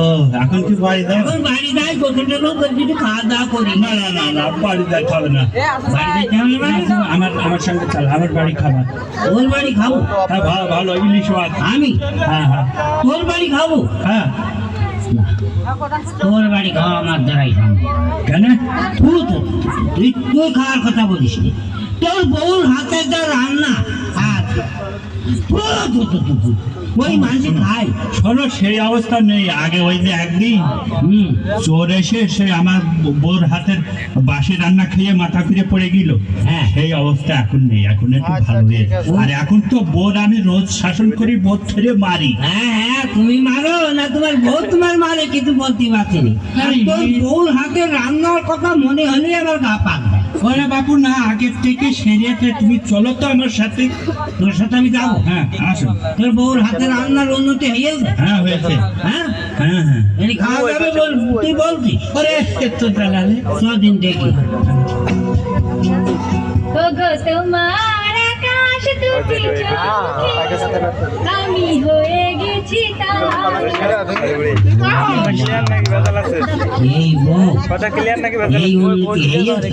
ও এখন কি বাড়ি যাও? এখন বাড়ি যাই, গোসল টোসল করে একটু খাওয়া দাওয়া করি। না না না না, বাড়ি যাইতে হবে না। বাড়ি যেতে হবে মানে? আমার সঙ্গে চল, আমার বাড়ি খাবার। তোর বাড়ি খাবো? হ্যাঁ, ভালো ভালো ইলিশ মাছ। আমি? হ্যাঁ হ্যাঁ তোর বাড়ি খাবো? হ্যাঁ। তোর বাড়ি খাওয়া আমার দ্বারাই সম্ভব। কেন? তুই তুই খাওয়ার কথা বলিস নি। তোর বউর হাতে যা রান্না, ওই মানুষ খায়। শোনো, সেই অবস্থা নেই। আগে ওই যে একদিন চোর এসে সে আমার বোর হাতের বাসি রান্না খেয়ে মাথা ফিরে পড়ে গেল। হ্যাঁ, সেই অবস্থা এখন নেই, এখন একটু ভালো হয়েছে। আর এখন তো বোর আমি রোজ শাসন করি, বোর ছেড়ে মারি। হ্যাঁ হ্যাঁ, তুমি মারো না, তোমার বউ তোমার মারে, কিন্তু বলতে পারছিনি। তোর বউর হাতে রান্নার কথা মনে হলে আমার গা পাক দেয়। ওরে বাপু না, আগের থেকে সেরেতে তুমি চলো তো আমার সাথে। তোর সাথে আমি যাবো? হ্যাঁ আসো। তোর বউর হাতে রান্নার উন্নতি হয়েছে? হ্যাঁ হয়েছে। হ্যাঁ হ্যাঁ হ্যাঁ, এটি খাওয়া যাবে তুই বলছি। ওরে একটু জ্বালালে দিন দেখি। ওগো তোমার আকাশ দুটি চোখে আমি হয়ে গেছি এই বউ, এই উন্নতি হয়েছে।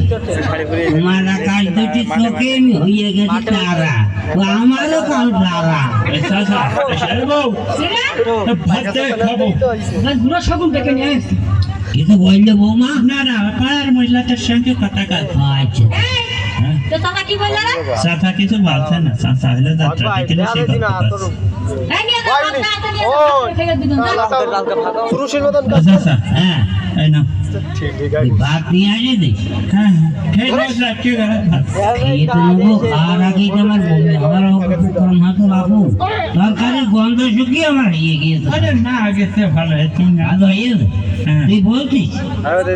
তোমার আকাশ দুটি চোখে আমি হয়ে গেছি তারা, ও আমারও কাল তারা। ভাতে খাবো। বুড়ো শগুন ডেকে নিয়ে কিছু বললে বৌমা? না না, পাড়ার মহিলাটার সঙ্গে কথা কাজ। আচ্ছা, তো দাদা কি বললো না? চাচা কিছু বলছে না, চাচা হলে যাত্রা দেখলে সে কথা বলছে। এই নিয়ে দাও, দাদা নিয়ে দাও, ফেলে দিবেন দাও। চাচা, হ্যাঁ এই নাও। এই ভাত নিয়ে আসে দে। হ্যাঁ হ্যাঁ, খেয়ে নাও, যা, কে গেলে ভাত। খেয়ে তো নেবো, খাওয়ার আগেই তো আমার বমি। আমার কম হাতে বাবু, তরকারির গন্ধ শুকিয়ে আমার হয়ে গিয়েছে। আরে না, গেছে ভালো হয়েছে, তুমি না। ভালো হয়েছে? হ্যাঁ। তুই বলছিস?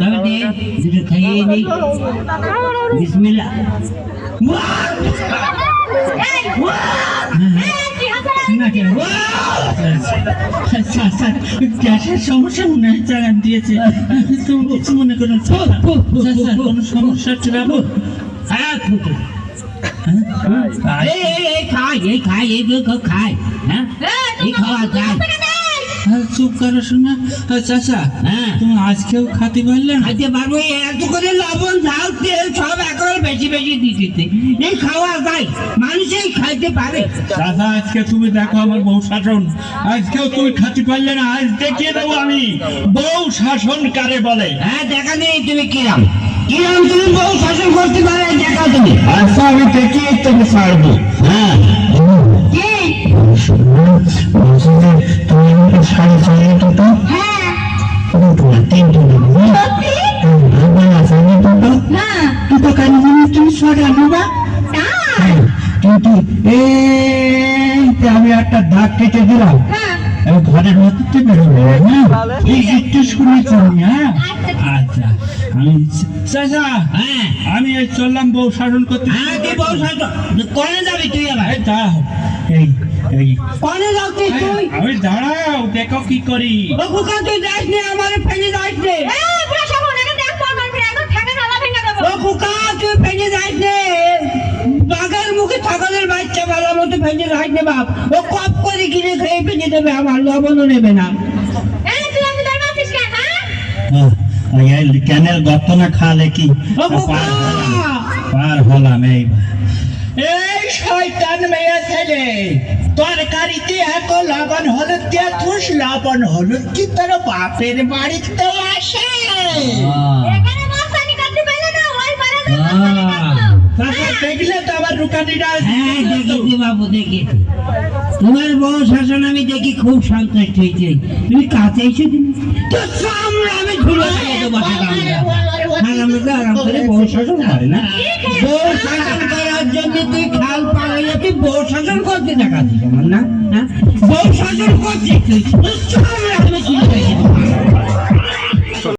তবে দে, দুটো খাইয়ে নিই। বিসমিল্লাহ। গ্যাসের সমস্যা মনে হয় চালান দিয়েছে। তুমি কিছু মনে করো কোনো সমস্যা ছিল? হ্যাঁ, খাই, খাই। হ্যাঁ, এই খাওয়া যায়। চুপ করো শোনা। চাচা, হ্যাঁ, তুমি আজকেও খাতে পারলে না? খাইতে পারবো? এত করে লবণ ঝাল তেল সব একবার বেশি বেশি দিতে, এই খাওয়া যায়, মানুষই খাইতে পারে। চাচা, আজকে তুমি দেখো আমার বউ শাসন। আজকেও তুমি খাতে পারলে না, আজ দেখিয়ে দেবো আমি বউ শাসন কারে বলে। হ্যাঁ, দেখা নেই তুমি কিরাম তুমি বউ শাসন করতে পারে, দেখা তুমি। আচ্ছা, আমি দেখিয়ে তোকে ছাড়বো। হ্যাঁ, কি? শাড়ি চালিয়ে দুটো তিনটে দুটো কারি তুমি সরে আনবা। কিন্তু আমি একটা দাগ কেটে দিলাম, আমি ঘরের মধ্যে বেরোবো। হ্যাঁ, একটু শুনেছি আমি। হ্যাঁ আচ্ছা, আমি চাচা, হ্যাঁ, আমি এই চললাম বউ শাসন করতে। হ্যাঁ, তুই বউ শাসন কনে যাবি তুই? আবার এই দাও, এই এই কনে যাচ্ছিস তুই? আমি দাঁড়াও, দেখো কি করি। ও কুকা, তুই যাস নে, আমার ফেলে যাস নে। বুড়ো শগুন এখানে দেখ, পর ফিরে একদম ঠেকা নালা ভেঙে দেবো। ও কুকা, তুই ফেলে যাস নে, বাঘের মুখে ছাগলের বাচ্চা বেলা মতো ফেলে যাস নে বাপ। ও কপ করে কিনে খেয়ে ফেলে দেবে, আমার লবণও নেবে না। এই তুই আমি ধরে আছিস কেন? হ্যাঁ, ক্যানেল গর্ত না খালে কি ও কুকা, পার হলাম। এই শয়তান মেয়ে ছেলে, তরকারিতে এত লবণ হলুদ দিয়ে তুষ লবণ হলুদ কি তোর বাপের বাড়িতে আসে? এখানে মস্তানি করতে পারলে না, ওই পারে দেখলে তো আবার রুকানিটা। হ্যাঁ, দেখেছি বাবু, দেখেছি। তোমার বউ শাসন আমি দেখি খুব সন্তুষ্ট হয়েছে। তুমি কাছে এসে তো সামনে আমি ধুলো খেয়ে দেবো। আরাম করে বউ শাসন করে না, বউ শাসন করার জন্য তুই খাল পাড়াইয়া তুই বউ শাসন করতে দেখাচ্ছিস আমার না? হ্যাঁ, বউ শাসন করছিস তুই।